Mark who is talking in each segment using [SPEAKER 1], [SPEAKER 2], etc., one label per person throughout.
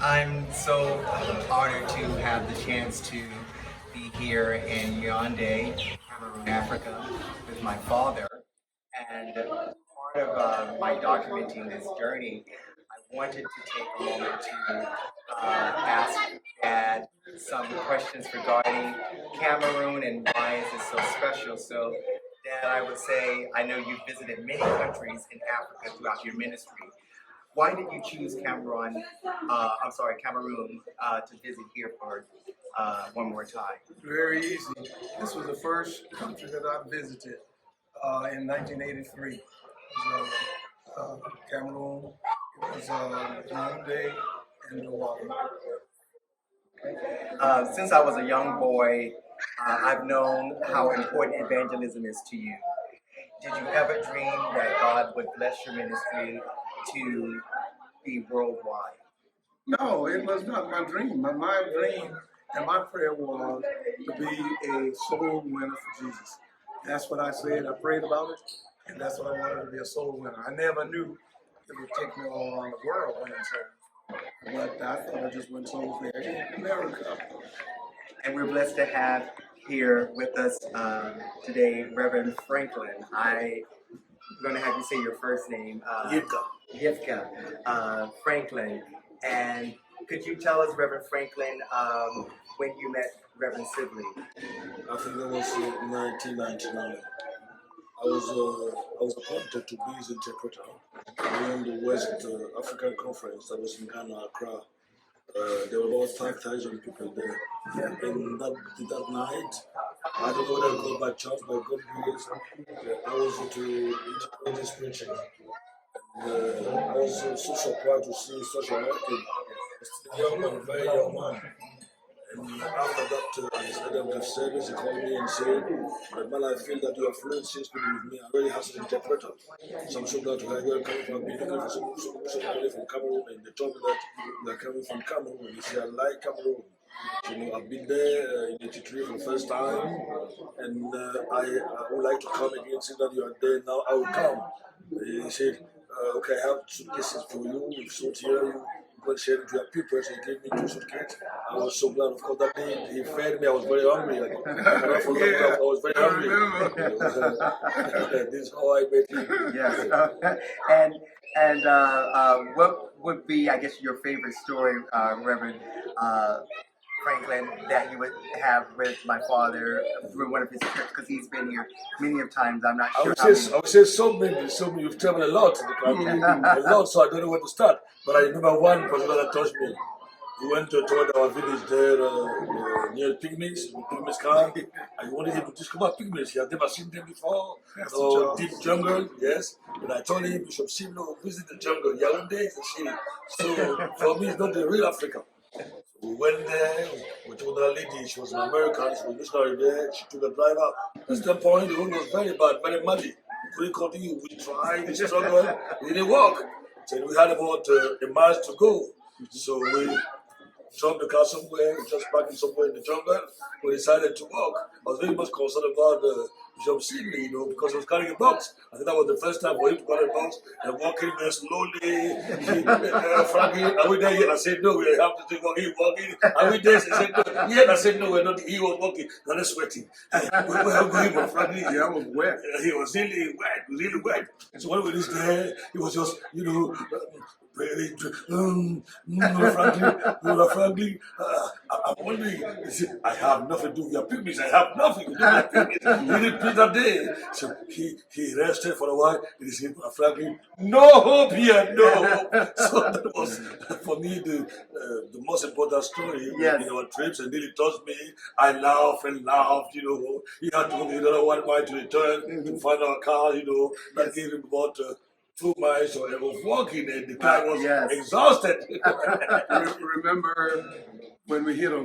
[SPEAKER 1] I'm so honored to have the chance to be here in Yaounde, Cameroon, Africa, with my father. And part of my documenting this journey, I wanted to take a moment to ask Dad some questions regarding Cameroon and why is it so special. So, Dad, I would say I know you've visited many countries in Africa throughout your ministry. Why did you choose Cameroon, to visit here for one more time?
[SPEAKER 2] Very easy. This was the first country that I visited in 1983. It was Cameroon, it was Yaounde, and Wallace.
[SPEAKER 1] Since I was a young boy, I've known how important evangelism is to you. Did you ever dream that God would bless your ministry to be worldwide?
[SPEAKER 2] No, it was not my dream. My dream and my prayer was to be a soul winner for Jesus. That's what I said. I prayed about it, and that's what I wanted to be, a soul winner. I never knew it would take me all around the world winning souls. But I thought I just went souls there in America.
[SPEAKER 1] And we're blessed to have here with us today Reverend Franklin. I'm going to have you say your first name. Yivka Franklin. And could you tell us, Reverend Franklin, when you met Reverend Sibley?
[SPEAKER 3] I think that was 1999. I was appointed to be his interpreter during the West African Conference that was in Ghana, Accra. There were about 5,000 people there. And that night, I don't know whether it was by chance, by God grace, I was to interpret his preaching. And I was so surprised to see such a young kid, a young man, very young man. And after that, instead of the service, he called me and said, "But man, I feel that you are fluent speaking with me. I already have an interpreter. So I'm so glad to have you coming from being looking for somebody from Cameroon." And they told me that they are coming from Cameroon. He said, "I like Cameroon. You know, I've been there in 83 for the first time, and I would like to come again. Since that you are there now, I will come." He said, "Okay, I have suitcases for you. With suit here, you share it with your people." So he gave me 2 suitcases. I was so glad. Of course, that day he fed me. I was very hungry. I cannot forget. I was very hungry. This is how I met him.
[SPEAKER 1] Yes. What would be, I guess, your favorite story, Reverend Franklin, that you would have with my father through one of his trips? Because he's been here many of times. I'm not sure.
[SPEAKER 3] I would say so many. You've traveled a lot. A lot, so I don't know where to start. But I remember one particular that touched me. We went toward our village there near Pygmies, Pygmies camp. I wanted him to discover Pygmies. He had never seen them before. Deep jungle, yes. And I told him, "Bishop Sibley will visit the jungle. Yaounde is the city." So for me, it's not the real Africa. We went there, we told that lady, she was an American, she was missionary there, she took the driver. At that point, the road was very bad, very muddy. We couldn't continue, we tried, we struggled, we didn't walk. So we had about a mile to go. So we dropped the car somewhere, just parking somewhere in the jungle. We decided to walk. I was very much concerned about Bishop Sibley, you know, because he was carrying a box. I think that was the first time for him to carry a box and walking very slowly. Frankie, are we there yet? I said, "No, we have to do walking. Are we there?" He said, "No." Yeah, I said, "No, we're not." He was walking, not sweating. We were going, but Frankie,
[SPEAKER 2] Yeah, I was wet.
[SPEAKER 3] He was really wet. So when we reached there, he was just, you know, really, Franklin, I'm wondering, he said, "I have nothing to do with your pygmies. I have nothing to do with your pygmies." He didn't plead that day. So he rested for a while, and he said, "Franklin, no hope here, no hope." So that was, for me, the most important story in our trips, and really touched me. I laughed and laughed, you know. He had to walk another 1 mile to return to find our car, you know. That gave him about 2 miles or was walking, and the guy was exhausted.
[SPEAKER 2] Remember when we hit a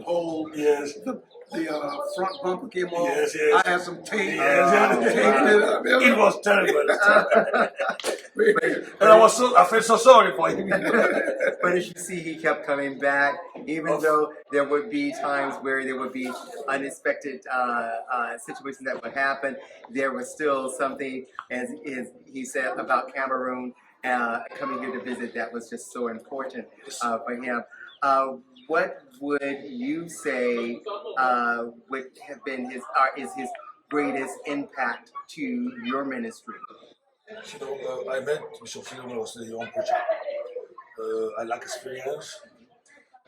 [SPEAKER 2] hole?
[SPEAKER 3] Yes.
[SPEAKER 2] The front bumper came off.
[SPEAKER 3] Yes.
[SPEAKER 2] I had some tape.
[SPEAKER 3] It was terrible. And I felt so sorry for him.
[SPEAKER 1] But as you see, he kept coming back, even though there would be times where there would be unexpected situations that would happen. There was still something, as he said, about Cameroon coming here to visit that was just so important for him. What would you say would have been is his greatest impact to your ministry?
[SPEAKER 3] I met Bishop Sibley when I was a young preacher. I lack experience.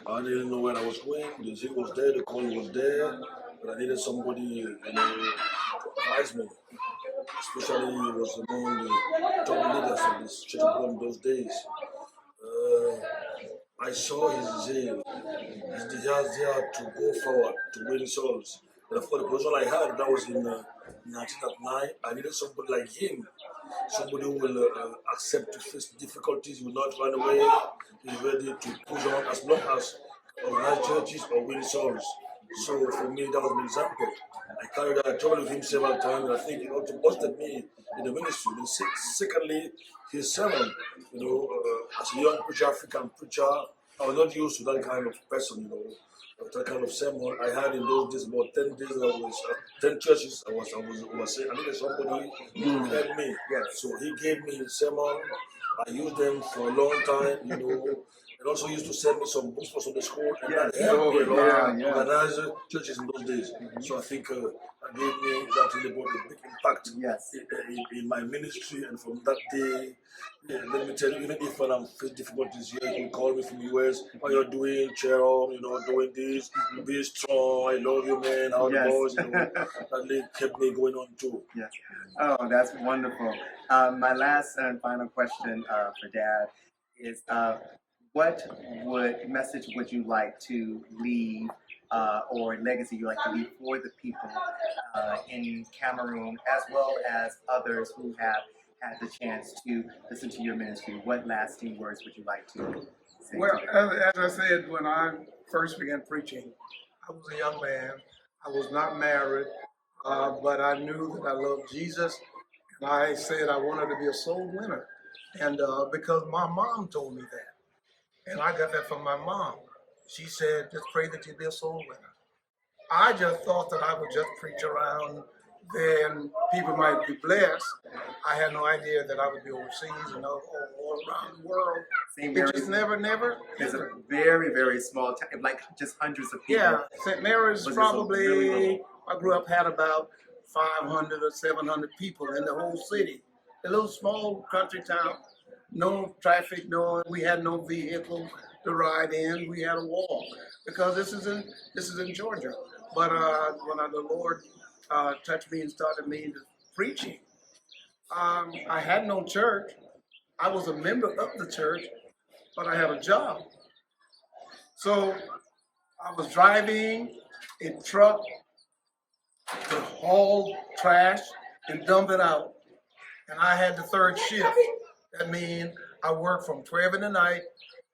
[SPEAKER 3] I didn't know where I was going. The zeal was there, the call was there, but I needed somebody, to advise me. Especially he was among the top leaders of this church in those days. I saw his zeal, his desire to go forward, to win souls. And of course, the position I had, that was in 1999, I needed somebody like him. Somebody who will accept to face difficulties, will not run away, is ready to push on as long as organize churches or win souls. So for me, that was an example. I traveled with him several times, and I think he also busted me in the ministry. And secondly, his sermon, as a young preacher, African preacher, I was not used to that kind of person, that kind of sermon. I had in those days about 10 days, 10 churches. I was saying, I needed somebody who helped me.
[SPEAKER 1] Yes.
[SPEAKER 3] So he gave me his sermon. I used them for a long time, And also used to send me some books for Sunday school, and that helped me a lot to organize churches in those days. So I think that gave me that really brought a big impact in my ministry. And from that day, let me tell you, even if when I'm facing difficulties here, you call me from the US, how you're doing, cheer up, doing this, be strong, I love you, man, how the boys, that really kept me going on too.
[SPEAKER 1] Yes. Oh, that's wonderful. My last and final question for Dad is, what message would you like to leave, or legacy you like to leave for the people in Cameroon, as well as others who have had the chance to listen to your ministry? What lasting words would you like to say?
[SPEAKER 2] Well, as I said, when I first began preaching, I was a young man. I was not married, but I knew that I loved Jesus, and I said I wanted to be a soul winner, and because my mom told me that. And I got that from my mom. She said, just pray that you be a soul winner. I just thought that I would just preach around there and people might be blessed. I had no idea that I would be overseas and all around the world. It just never.
[SPEAKER 1] It's a very, very small town, like just hundreds of people.
[SPEAKER 2] Yeah, St. Mary's probably, really I grew up, had about 500 or 700 people in the whole city. A little small country town. No traffic, we had no vehicle to ride in. We had to walk because this is in Georgia. But when the Lord touched me and started me into preaching, I had no church. I was a member of the church, but I had a job. So I was driving a truck to haul trash and dump it out, and I had the third shift. That means I work from 12 in the night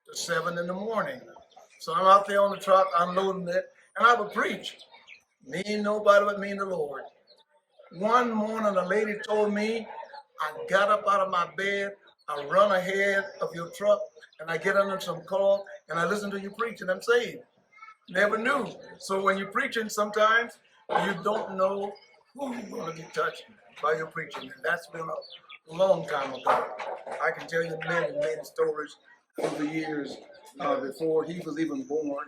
[SPEAKER 2] to 7 in the morning. So I'm out there on the truck unloading it, and I would preach. Me and nobody but me and the Lord. One morning, a lady told me, I got up out of my bed, I run ahead of your truck, and I get under some call, and I listen to you preach, and I'm saved. Never knew. So when you're preaching, sometimes you don't know who's going to be touched by your preaching, and that's been a long time ago. I can tell you many stories over the years before he was even born,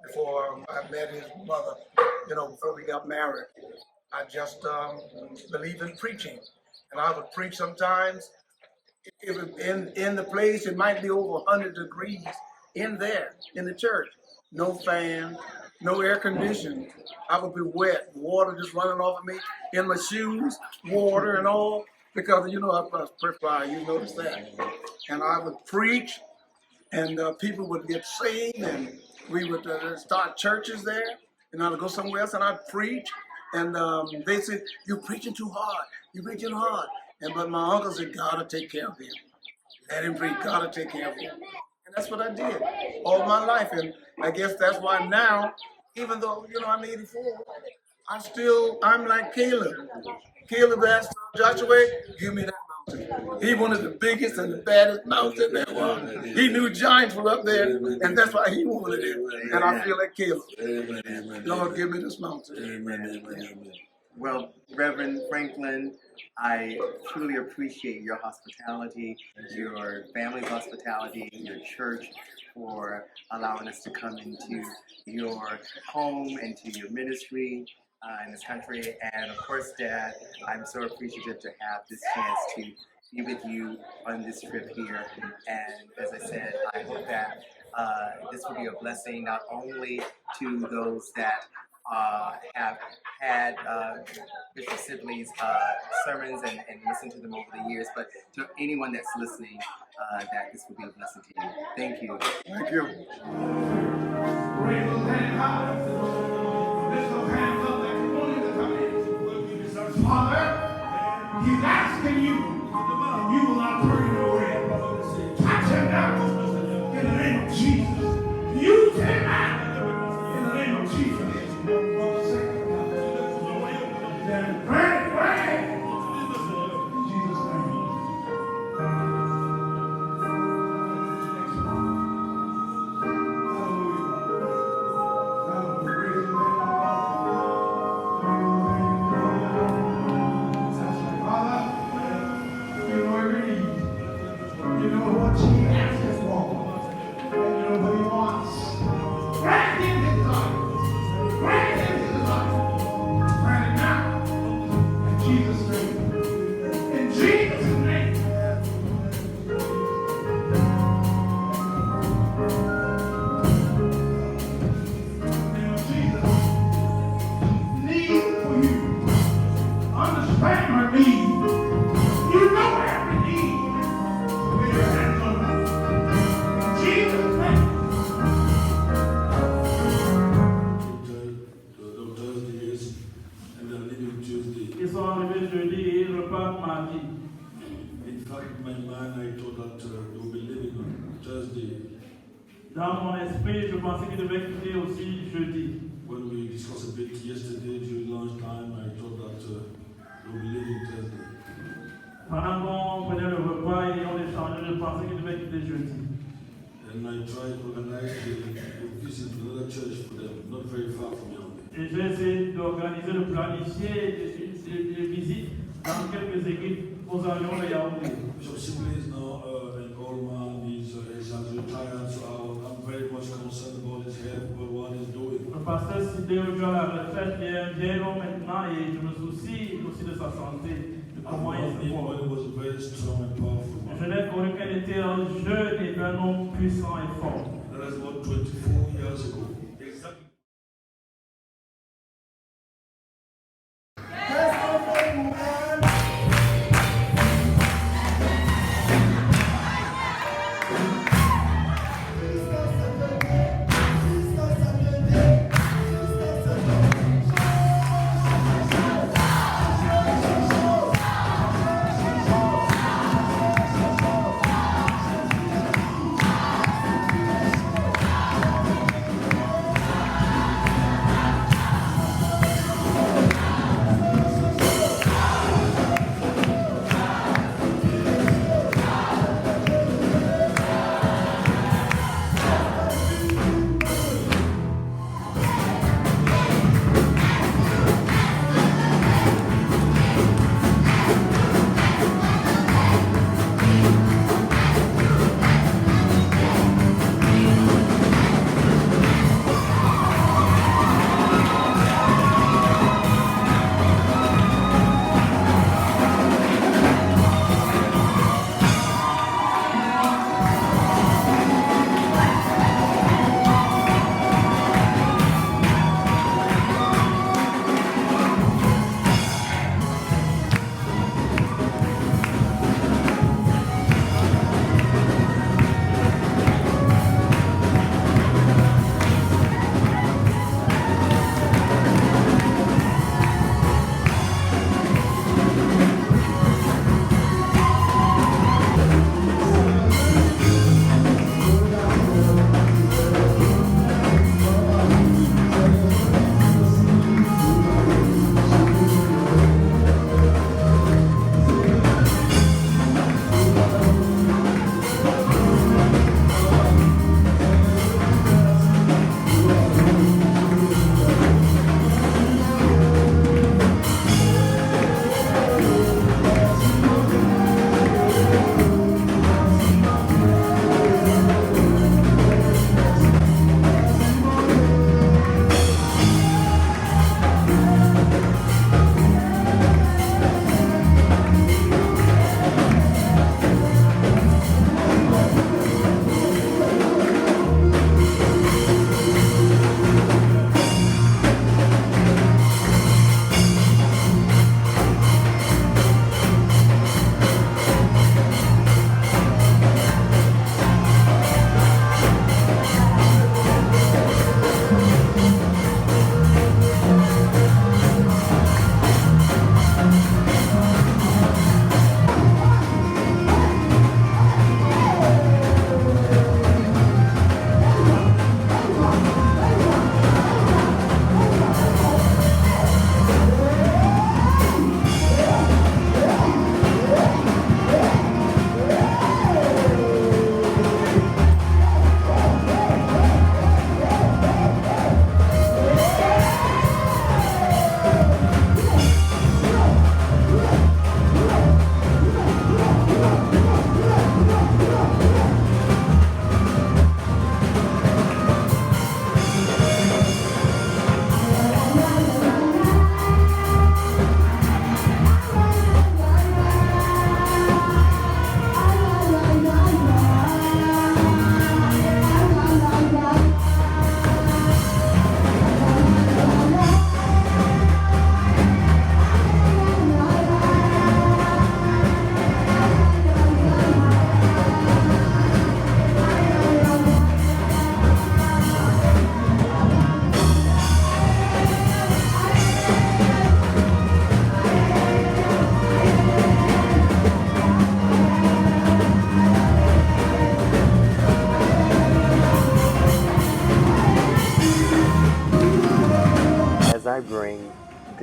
[SPEAKER 2] before I met his mother, before we got married. I just believe in preaching. And I would preach sometimes. In the place, it might be over 100 degrees in there, in the church. No fan, no air conditioning. I would be wet, water just running off of me, in my shoes, water and all. Because I was perspiring, you notice that. And I would preach, and people would get saved, and we would start churches there, and I would go somewhere else, and I'd preach, and they said, you're preaching too hard, but my uncle said, God will take care of him. Let him preach, God will take care of him. And that's what I did all my life, and I guess that's why now, even though, I'm 84, I'm like Caleb. Caleb asked Joshua, give me that mountain. He wanted the biggest and the baddest mountain there was. He knew giants were up there, and that's why he wanted it. And I feel like Caleb. Lord, give me this mountain.
[SPEAKER 3] Amen.
[SPEAKER 1] Well, Reverend Franklin, I truly appreciate your hospitality, your family's hospitality, your church for allowing us to come into your home and to your ministry in this country. And of course, Dad, I'm so appreciative to have this chance to be with you on this trip here. And as I said, I hope that this will be a blessing not only to those that have had Bishop Sibley's sermons and listened to them over the years, but to anyone that's listening, that this will be a blessing to you. Thank you.
[SPEAKER 2] Thank you.
[SPEAKER 4] Raise those hands high. Lift those hands up like you want him to come in. Father, he's asking you, and you will not turn him away. Touch him now in the name of Jesus. Use him now in the name of Jesus. Pray. In Jesus' name. Dans mon esprit, je pensais qu'il devait quitter aussi jeudi.
[SPEAKER 3] When we discussed a bit yesterday during lunchtime, I thought that we'll be leaving Thursday.
[SPEAKER 4] Pendant qu'on prenait le repas et on échangeait, je pensais qu'il devait quitter jeudi.
[SPEAKER 3] And I tried to organize a visit to another church for them, not very far from Yaounde.
[SPEAKER 4] Et j'ai essayé d'organiser, de planifier des visites dans quelques églises aux environs de Yaoundé.
[SPEAKER 3] Bishop Sibley is now an old man, he has retired, so I'm very much concerned about his health, about what he's doing.
[SPEAKER 4] Le pasteur Sibley aujourd'hui à la retraite, il est un vieil homme maintenant et je me soucie aussi de sa santé, de comment il se porte.
[SPEAKER 3] He was a very strong and powerful man.
[SPEAKER 4] Je n'ai connu qu'elle était un jeune et un homme puissant et fort.
[SPEAKER 3] That is about 24 years ago. Exactly.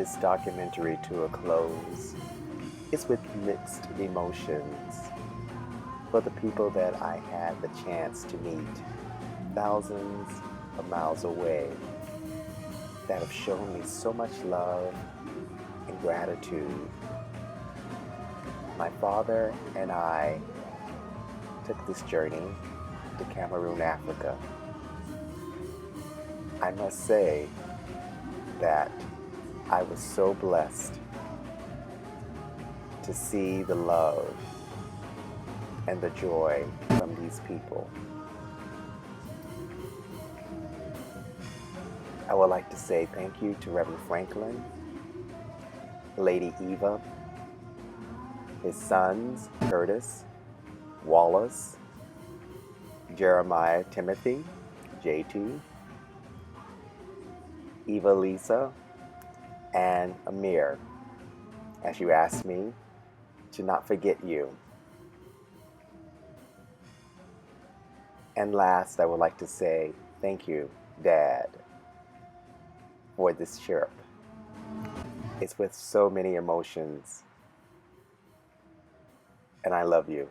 [SPEAKER 5] this documentary to a close, it's with mixed emotions for the people that I had the chance to meet thousands of miles away that have shown me so much love and gratitude. My father and I took this journey to Cameroon, Africa. I must say that I was so blessed to see the love and the joy from these people. I would like to say thank you to Reverend Franklin, Lady Eva, his sons, Curtis, Wallace, Jeremiah Timothy, J2, Eva Lisa, and Amir, as you asked me to not forget you. And last, I would like to say thank you, Dad, for this trip. It's with so many emotions, and I love you.